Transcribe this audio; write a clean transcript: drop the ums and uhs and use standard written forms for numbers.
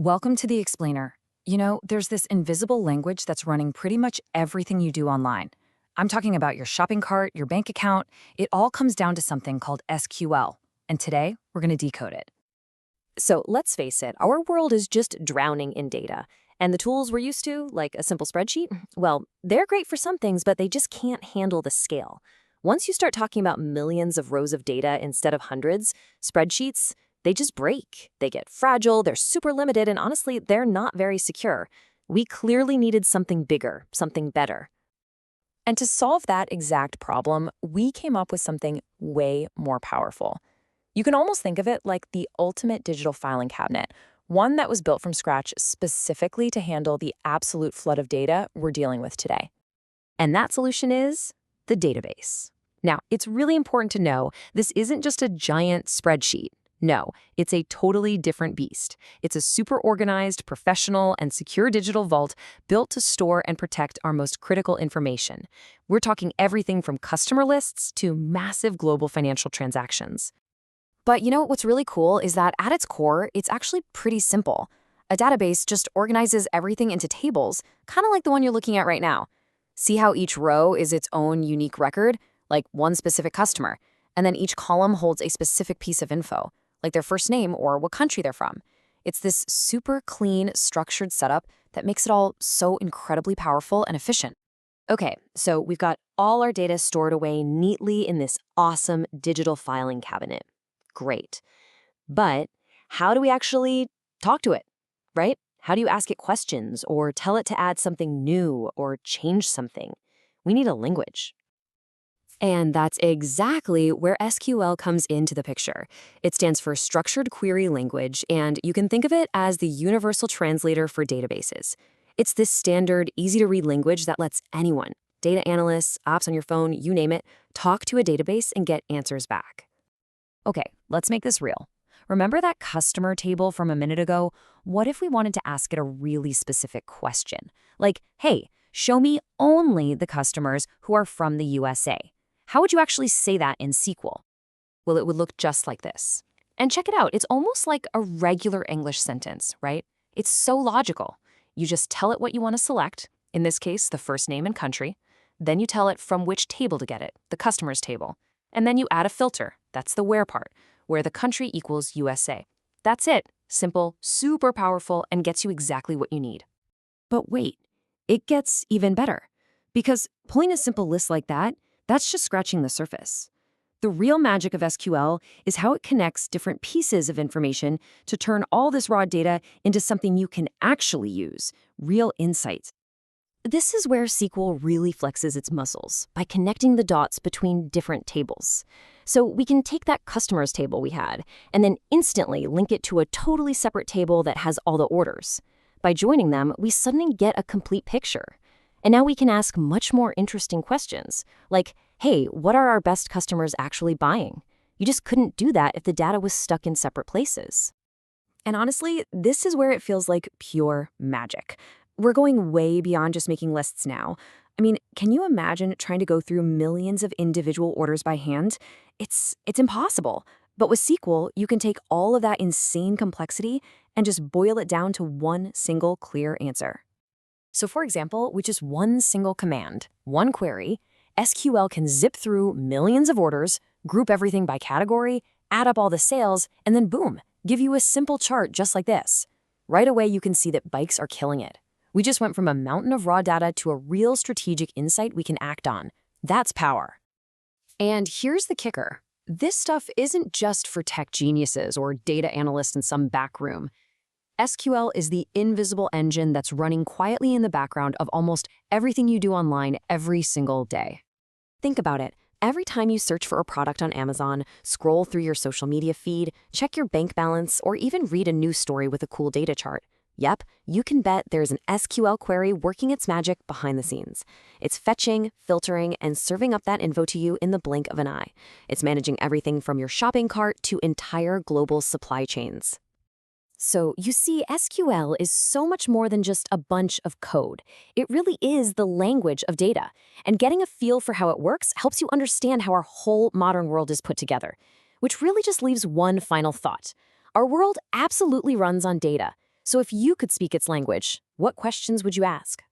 Welcome to the explainer. You know, there's this invisible language that's running pretty much everything you do online. I'm talking about your shopping cart, your bank account. It all comes down to something called SQL. And today, we're going to decode it. So let's face it, our world is just drowning in data. And the tools we're used to, like a simple spreadsheet, well, they're great for some things, but they just can't handle the scale. Once you start talking about millions of rows of data instead of hundreds, spreadsheets, they just break. They get fragile, they're super limited, and honestly, they're not very secure. We clearly needed something bigger, something better. And to solve that exact problem, we came up with something way more powerful. You can almost think of it like the ultimate digital filing cabinet, one that was built from scratch specifically to handle the absolute flood of data we're dealing with today. And that solution is the database. Now, it's really important to know this isn't just a giant spreadsheet. No, it's a totally different beast. It's a super organized, professional, and secure digital vault built to store and protect our most critical information. We're talking everything from customer lists to massive global financial transactions. But you know what's really cool is that at its core, it's actually pretty simple. A database just organizes everything into tables, kind of like the one you're looking at right now. See how each row is its own unique record, like one specific customer, and then each column holds a specific piece of info, like their first name or what country they're from. It's this super clean, structured setup that makes it all so incredibly powerful and efficient. Okay, so we've got all our data stored away neatly in this awesome digital filing cabinet. Great. But how do we actually talk to it, right? How do you ask it questions or tell it to add something new or change something? We need a language. And that's exactly where SQL comes into the picture. It stands for Structured Query Language, and you can think of it as the universal translator for databases. It's this standard, easy-to-read language that lets anyone, data analysts, apps on your phone, you name it, talk to a database and get answers back. Okay, let's make this real. Remember that customer table from a minute ago? What if we wanted to ask it a really specific question? Like, hey, show me only the customers who are from the USA. How would you actually say that in SQL? Well, it would look just like this. And check it out, it's almost like a regular English sentence, right? It's so logical. You just tell it what you want to select, in this case, the first name and country. Then you tell it from which table to get it, the customers table. And then you add a filter, that's the where part, where the country equals USA. That's it. Simple, super powerful, and gets you exactly what you need. But wait, it gets even better. Because pulling a simple list like that, that's just scratching the surface. The real magic of SQL is how it connects different pieces of information to turn all this raw data into something you can actually use, real insights. This is where SQL really flexes its muscles, by connecting the dots between different tables. So we can take that customers table we had, and then instantly link it to a totally separate table that has all the orders. By joining them, we suddenly get a complete picture. And now we can ask much more interesting questions, like, hey, what are our best customers actually buying? You just couldn't do that if the data was stuck in separate places. And honestly, this is where it feels like pure magic. We're going way beyond just making lists now. I mean, can you imagine trying to go through millions of individual orders by hand? It's impossible. But with SQL, you can take all of that insane complexity and just boil it down to one single clear answer. So for example, with just one single command, one query, SQL can zip through millions of orders, group everything by category, add up all the sales, and then boom, give you a simple chart just like this. Right away, you can see that bikes are killing it. We just went from a mountain of raw data to a real strategic insight we can act on. That's power. And here's the kicker. This stuff isn't just for tech geniuses or data analysts in some back room. SQL is the invisible engine that's running quietly in the background of almost everything you do online every single day. Think about it. Every time you search for a product on Amazon, scroll through your social media feed, check your bank balance, or even read a news story with a cool data chart, yep, you can bet there's an SQL query working its magic behind the scenes. It's fetching, filtering, and serving up that info to you in the blink of an eye. It's managing everything from your shopping cart to entire global supply chains. So you see, SQL is so much more than just a bunch of code. It really is the language of data. And getting a feel for how it works helps you understand how our whole modern world is put together. Which really just leaves one final thought. Our world absolutely runs on data. So if you could speak its language, what questions would you ask?